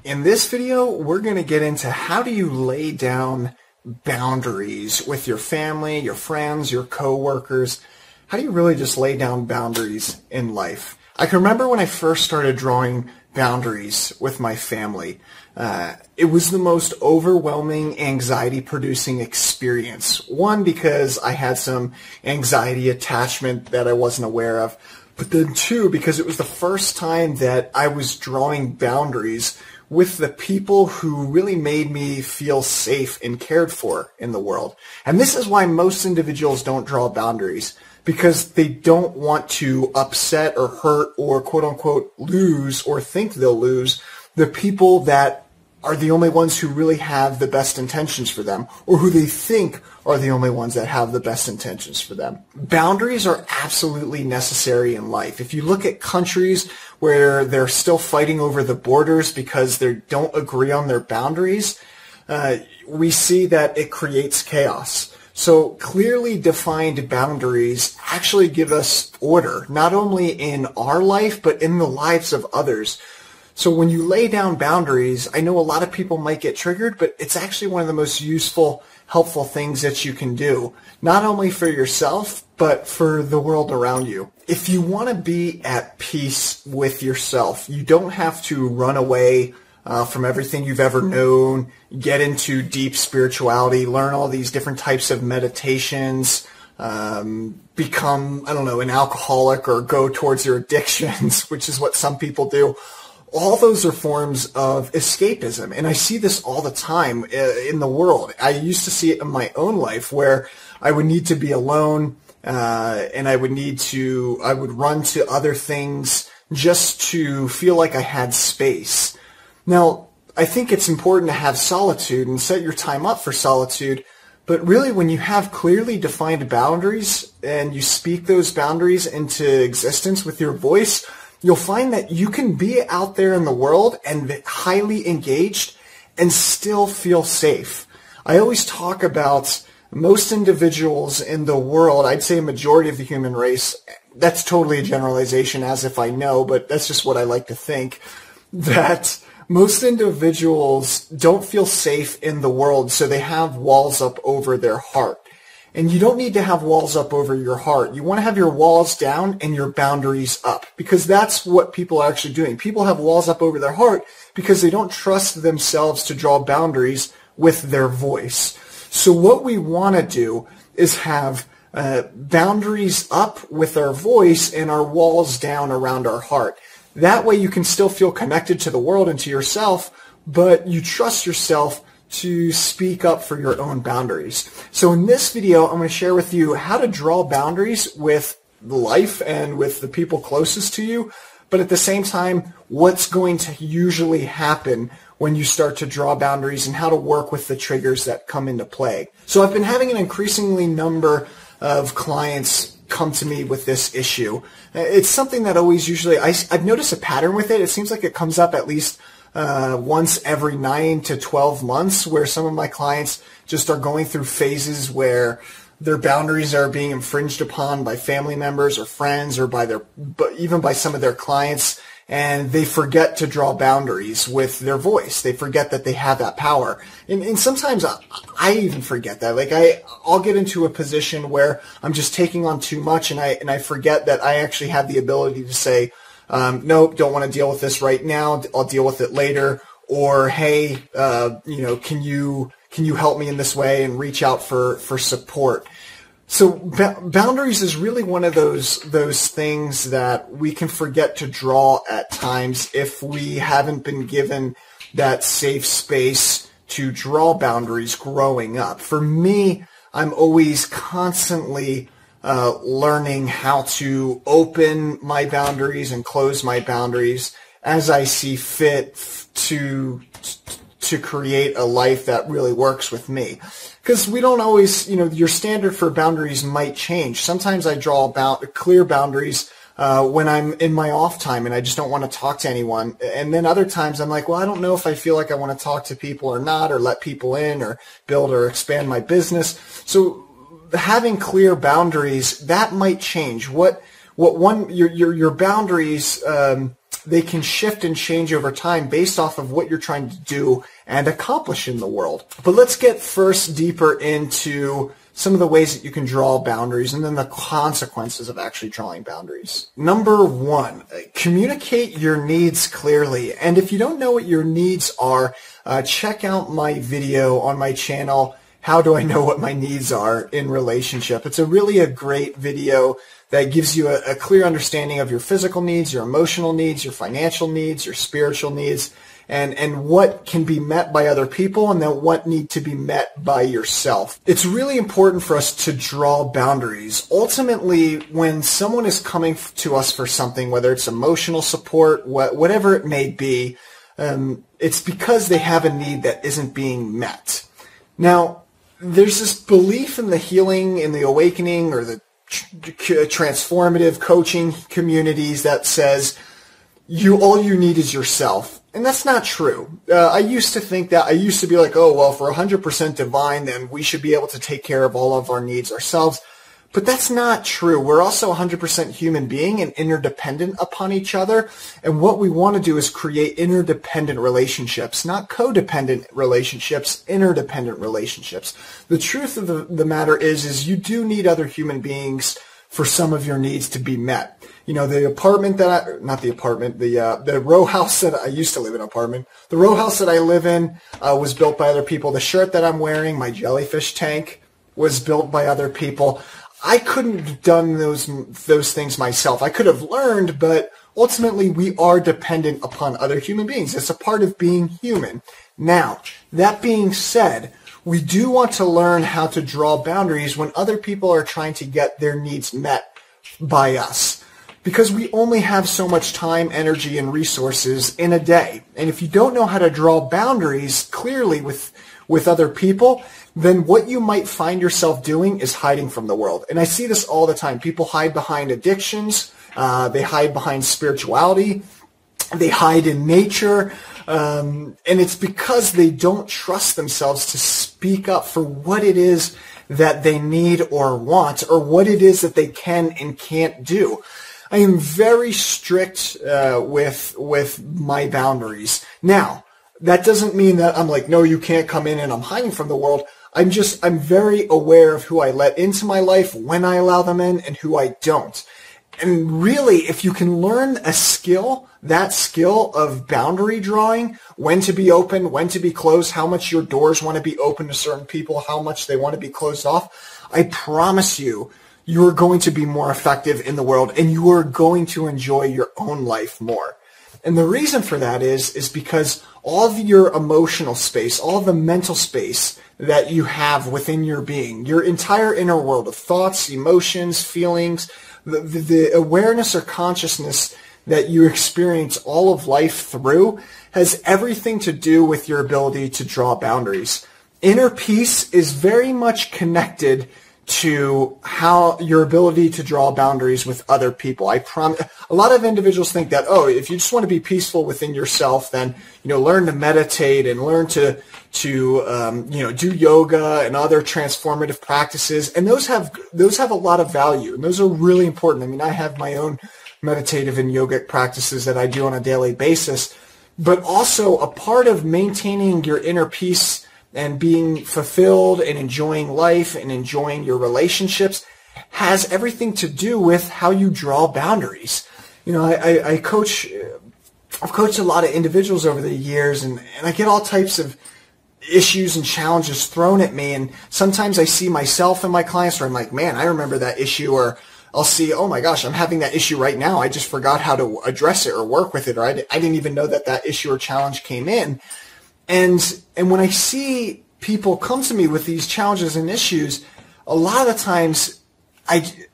In this video, we're going to get into how do you lay down boundaries with your family, your friends, your coworkers. How do you really just lay down boundaries in life? I can remember when I first started drawing boundaries with my family. It was the most overwhelming, anxiety-producing experience. One, because I had some anxiety attachment that I wasn't aware of. But then two, because it was the first time that I was drawing boundaries with the people who really made me feel safe and cared for in the world. And this is why most individuals don't draw boundaries, because they don't want to upset or hurt or quote-unquote lose or think they'll lose the people that are the only ones who really have the best intentions for them, or who they think are the only ones that have the best intentions for them. Boundaries are absolutely necessary in life. If you look at countries where they're still fighting over the borders because they don't agree on their boundaries, we see that it creates chaos. So clearly defined boundaries actually give us order, not only in our life, but in the lives of others. So when you lay down boundaries, I know a lot of people might get triggered, but it's actually one of the most useful, helpful things that you can do, not only for yourself, but for the world around you. If you want to be at peace with yourself, you don't have to run away from everything you've ever known, get into deep spirituality, learn all these different types of meditations, become, an alcoholic or go towards your addictions, which is what some people do. All those are forms of escapism, and I see this all the time in the world. I used to see it in my own life where I would need to be alone, and I would run to other things just to feel like I had space. Now, I think it's important to have solitude and set your time up for solitude, but really when you have clearly defined boundaries and you speak those boundaries into existence with your voice, you'll find that you can be out there in the world and highly engaged and still feel safe. I always talk about most individuals in the world, I'd say a majority of the human race, that's totally a generalization as if I know, but that's just what I like to think, that most individuals don't feel safe in the world, so they have walls up over their heart. And you don't need to have walls up over your heart. You want to have your walls down and your boundaries up, because that's what people are actually doing. People have walls up over their heart because they don't trust themselves to draw boundaries with their voice. So what we want to do is have boundaries up with our voice and our walls down around our heart. That way you can still feel connected to the world and to yourself, but you trust yourself to speak up for your own boundaries. So in this video, I'm going to share with you how to draw boundaries with life and with the people closest to you, but at the same time, what's going to usually happen when you start to draw boundaries and how to work with the triggers that come into play. So I've been having an increasingly number of clients come to me with this issue. It's something that I've noticed a pattern with it. It seems like it comes up at least once every 9 to 12 months, where some of my clients just are going through phases where their boundaries are being infringed upon by family members or friends or even by some of their clients, and they forget to draw boundaries with their voice. They forget that they have that power. And sometimes I even forget that. Like I'll get into a position where I'm just taking on too much, and I forget that I actually have the ability to say, nope, don't want to deal with this right now. I'll deal with it later. Or, hey, can you help me in this way, and reach out for support. So boundaries is really one of those things that we can forget to draw at times if we haven't been given that safe space to draw boundaries growing up. For me, I'm always constantly learning how to open my boundaries and close my boundaries as I see fit to create a life that really works with me. Because we don't always, your standard for boundaries might change. Sometimes I draw clear boundaries when I'm in my off time and I just don't want to talk to anyone. And then other times I'm like, well, I don't know if I feel like I want to talk to people or not, or let people in, or build or expand my business. So having clear boundaries, that might change. Your boundaries, they can shift and change over time based off of what you're trying to do and accomplish in the world. But let's get first deeper into some of the ways that you can draw boundaries and then the consequences of actually drawing boundaries. Number one, communicate your needs clearly. And if you don't know what your needs are, check out my video on my channel, How Do I Know What My Needs Are in Relationship? It's a great video that gives you a clear understanding of your physical needs, your emotional needs, your financial needs, your spiritual needs, and what can be met by other people and then what need to be met by yourself. It's really important for us to draw boundaries. Ultimately, when someone is coming to us for something, whether it's emotional support, whatever it may be, it's because they have a need that isn't being met. Now, there's this belief in the healing, in the awakening, or the transformative coaching communities that says all you need is yourself. And that's not true. I used to think that. I used to be like, oh, well, if we're 100% divine, then we should be able to take care of all of our needs ourselves. But that's not true. We're also 100% human being and interdependent upon each other. And what we want to do is create interdependent relationships, not codependent relationships, interdependent relationships. The truth of the matter is you do need other human beings for some of your needs to be met. You know, the row house that I used to live in an apartment. The row house that I live in was built by other people. The shirt that I'm wearing, my jellyfish tank, was built by other people. I couldn't have done those things myself. I could have learned, but ultimately we are dependent upon other human beings. It's a part of being human. Now, that being said, we do want to learn how to draw boundaries when other people are trying to get their needs met by us. Because we only have so much time, energy, and resources in a day. And if you don't know how to draw boundaries clearly with other people, then what you might find yourself doing is hiding from the world. And I see this all the time. People hide behind addictions. They hide behind spirituality. They hide in nature. And it's because they don't trust themselves to speak up for what it is that they need or want, or what it is that they can and can't do. I am very strict with my boundaries. Now, that doesn't mean that I'm like, no, you can't come in and I'm hiding from the world. I'm very aware of who I let into my life, when I allow them in, and who I don't. And really, if you can learn a skill, that skill of boundary drawing, when to be open, when to be closed, how much your doors want to be open to certain people, how much they want to be closed off, I promise you, you're going to be more effective in the world and you are going to enjoy your own life more. And the reason for that is because all of your emotional space, all of the mental space that you have within your being, your entire inner world of thoughts, emotions, feelings, the awareness or consciousness that you experience all of life through has everything to do with your ability to draw boundaries. Inner peace is very much connected to how your ability to draw boundaries with other people. I promise. A lot of individuals think that, oh, if you just want to be peaceful within yourself, then learn to meditate and learn to do yoga and other transformative practices. And those have a lot of value, and those are really important. I mean, I have my own meditative and yogic practices that I do on a daily basis, but also a part of maintaining your inner peace and being fulfilled and enjoying life and enjoying your relationships has everything to do with how you draw boundaries. I've coached a lot of individuals over the years, and I get all types of issues and challenges thrown at me, and sometimes I see myself in my clients where I'm like, man, I remember that issue, or I'll see, oh my gosh, I'm having that issue right now. I just forgot how to address it or work with it, or I didn't even know that issue or challenge came in. And when I see people come to me with these challenges and issues, a lot of the times,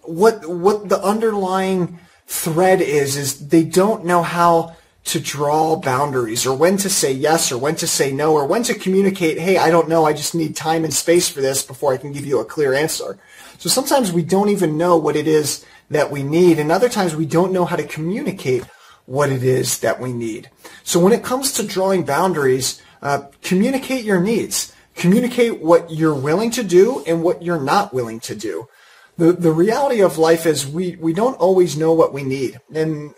what the underlying thread is they don't know how to draw boundaries, or when to say yes, or when to say no, or when to communicate, hey, I don't know, I just need time and space for this before I can give you a clear answer. So sometimes we don't even know what it is that we need, and other times we don't know how to communicate what it is that we need. So when it comes to drawing boundaries, communicate your needs. Communicate what you're willing to do and what you're not willing to do. The reality of life is we don't always know what we need. And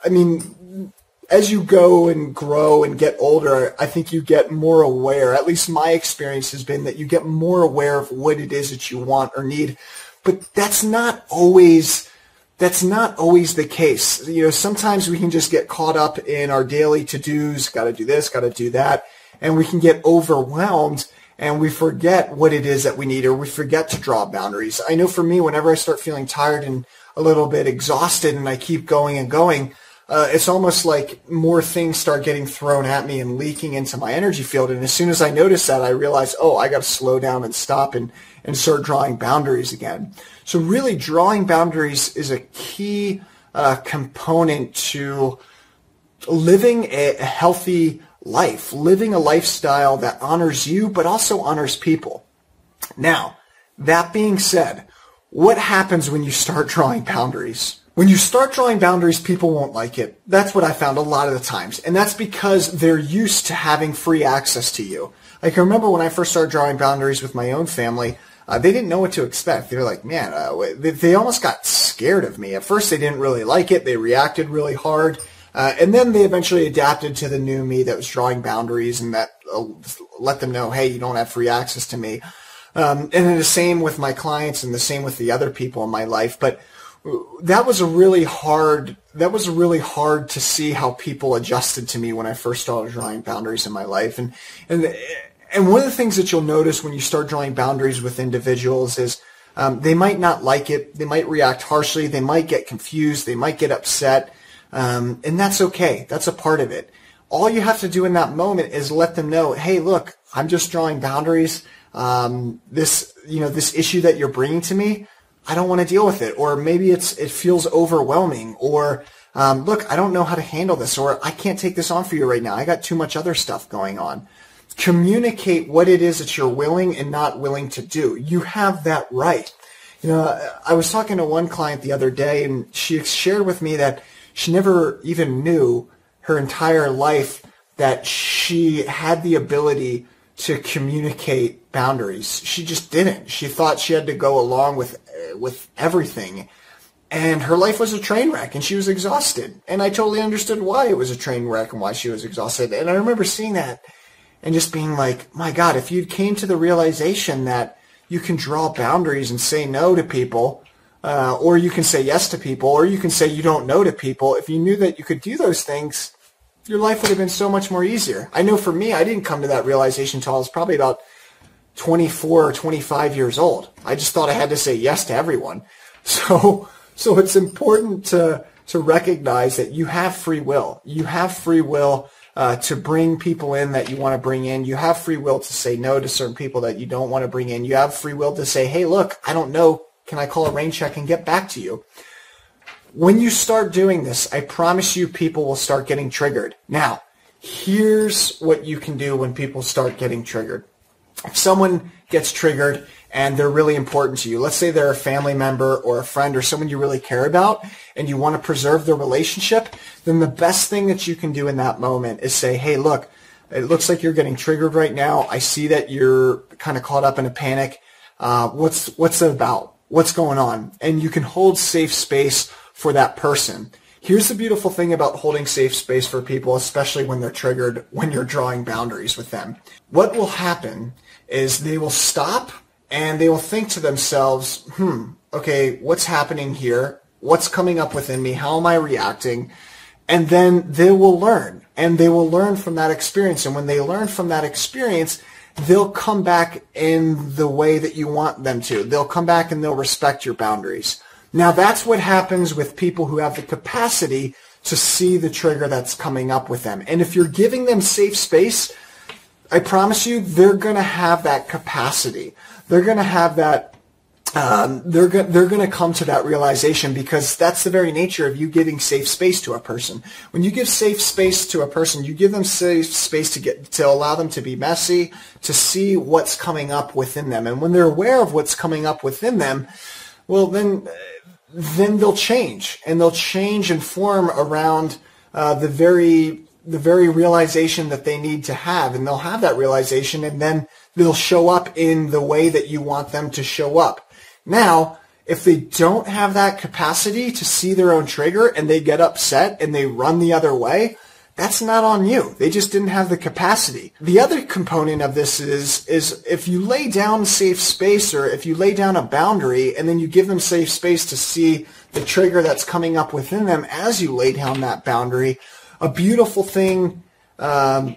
I mean, as you go and grow and get older, I think you get more aware. At least my experience has been that you get more aware of what it is that you want or need. But that's not always the case. Sometimes we can just get caught up in our daily to-dos, got to do this, got to do that, and we can get overwhelmed and we forget what it is that we need, or we forget to draw boundaries. I know for me, whenever I start feeling tired and a little bit exhausted and I keep going and going, it's almost like more things start getting thrown at me and leaking into my energy field. And as soon as I notice that, I realize, I got to slow down and stop and start drawing boundaries again. So really, drawing boundaries is a key component to living a healthy life, living a lifestyle that honors you, but also honors people. Now, that being said, what happens when you start drawing boundaries? When you start drawing boundaries, people won't like it. That's what I found a lot of the times. And that's because they're used to having free access to you. I can remember when I first started drawing boundaries with my own family, they didn't know what to expect. They were like, man, they almost got scared of me. At first, they didn't really like it. They reacted really hard. And then they eventually adapted to the new me that was drawing boundaries and that let them know, hey, you don't have free access to me. And then the same with my clients and the same with the other people in my life. But that was really hard to see how people adjusted to me when I first started drawing boundaries in my life. And one of the things that you'll notice when you start drawing boundaries with individuals is they might not like it. They might react harshly. They might get confused. They might get upset. And that's okay. That's a part of it. All you have to do in that moment is let them know, hey, look, I'm just drawing boundaries. This issue that you're bringing to me, I don't want to deal with it. Or maybe it feels overwhelming. Or, look, I don't know how to handle this. Or I can't take this on for you right now. I got too much other stuff going on. Communicate what it is that you're willing and not willing to do. You have that right. I was talking to one client the other day, and she shared with me that she never even knew her entire life that she had the ability to communicate boundaries. She just didn't. She thought she had to go along with everything. And her life was a train wreck, and she was exhausted. And I totally understood why it was a train wreck and why she was exhausted. And I remember seeing that and just being like, my God, if you came to the realization that you can draw boundaries and say no to people, or you can say yes to people, or you can say you don't know to people, if you knew that you could do those things, your life would have been so much more easier. I know for me, I didn't come to that realization until I was probably about 24 or 25 years old. I just thought I had to say yes to everyone. So it's important to recognize that you have free will. You have free will to bring people in that you want to bring in. You have free will to say no to certain people that you don't want to bring in. You have free will to say, hey, look, I don't know. Can I call a rain check and get back to you? When you start doing this, I promise you people will start getting triggered. Now, here's what you can do when people start getting triggered. If someone gets triggered and they're really important to you, let's say they're a family member or a friend or someone you really care about and you want to preserve the relationship, then the best thing that you can do in that moment is say, hey, look, it looks like you're getting triggered right now. I see that you're kind of caught up in a panic. What's it about? What's going on? And you can hold safe space for that person. Here's the beautiful thing about holding safe space for people, especially when they're triggered, when you're drawing boundaries with them. What will happen is they will stop and they will think to themselves, okay, what's happening here? What's coming up within me? How am I reacting? And then they will learn, and they will learn from that experience. And when they learn from that experience, they'll come back in the way that you want them to. They'll come back and they'll respect your boundaries. Now, that's what happens with people who have the capacity to see the trigger that's coming up with them. And if you're giving them safe space, I promise you, they're going to have that capacity. They're going to have that. They're going to come to that realization, because that's the very nature of you giving safe space to a person. When you give safe space to a person, you give them safe space to allow them to be messy, to see what's coming up within them. And when they're aware of what's coming up within them, well, then they'll change, and they'll change and form around the very realization that they need to have, and they'll have that realization, and then they'll show up in the way that you want them to show up. Now, if they don't have that capacity to see their own trigger and they get upset and they run the other way, that's not on you. They just didn't have the capacity. The other component of this is if you lay down safe space, or if you lay down a boundary and then you give them safe space to see the trigger that's coming up within them as you lay down that boundary, a beautiful thing that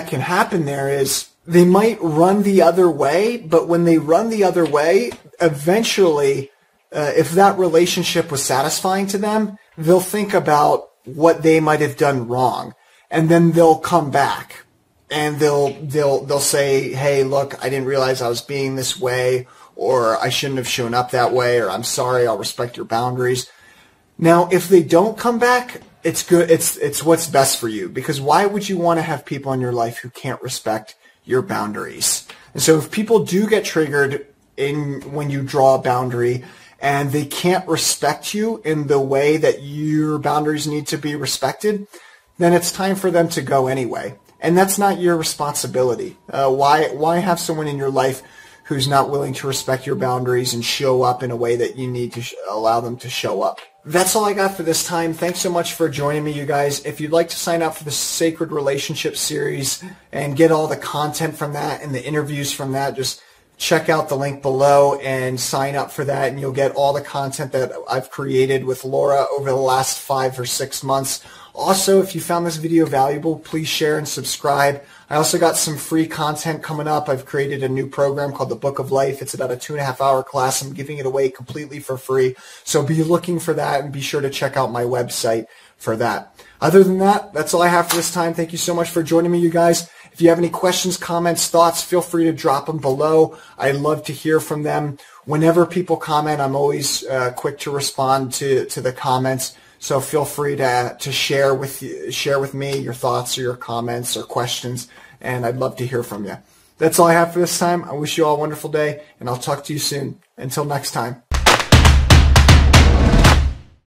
can happen there is they might run the other way, but when they run the other way, eventually, if that relationship was satisfying to them, they'll think about what they might have done wrong, and then they'll come back and they'll say, hey, look, I didn't realize I was being this way, or I shouldn't have shown up that way, or I'm sorry, I'll respect your boundaries. Now, if they don't come back, it's good. It's what's best for you, because why would you want to have people in your life who can't respect your boundaries? And so if people do get triggered when you draw a boundary, and they can't respect you in the way that your boundaries need to be respected, then it's time for them to go anyway. And that's not your responsibility. Why have someone in your life who's not willing to respect your boundaries and show up in a way that you need to allow them to show up? That's all I got for this time. Thanks so much for joining me, you guys. If you'd like to sign up for the Sacred Relationship series and get all the content from that and the interviews from that, just check out the link below and sign up for that, and you'll get all the content that I've created with Laura over the last 5 or 6 months. Also, if you found this video valuable, please share and subscribe. I also got some free content coming up. I've created a new program called the Book of Life. It's about a 2.5-hour class. I'm giving it away completely for free. So be looking for that, and be sure to check out my website for that. Other than that, that's all I have for this time. Thank you so much for joining me, you guys. If you have any questions, comments, thoughts, feel free to drop them below. I love to hear from them. Whenever people comment, I'm always quick to respond to the comments. So feel free to share with me your thoughts or your comments or questions, and I'd love to hear from you. That's all I have for this time. I wish you all a wonderful day, and I'll talk to you soon. Until next time.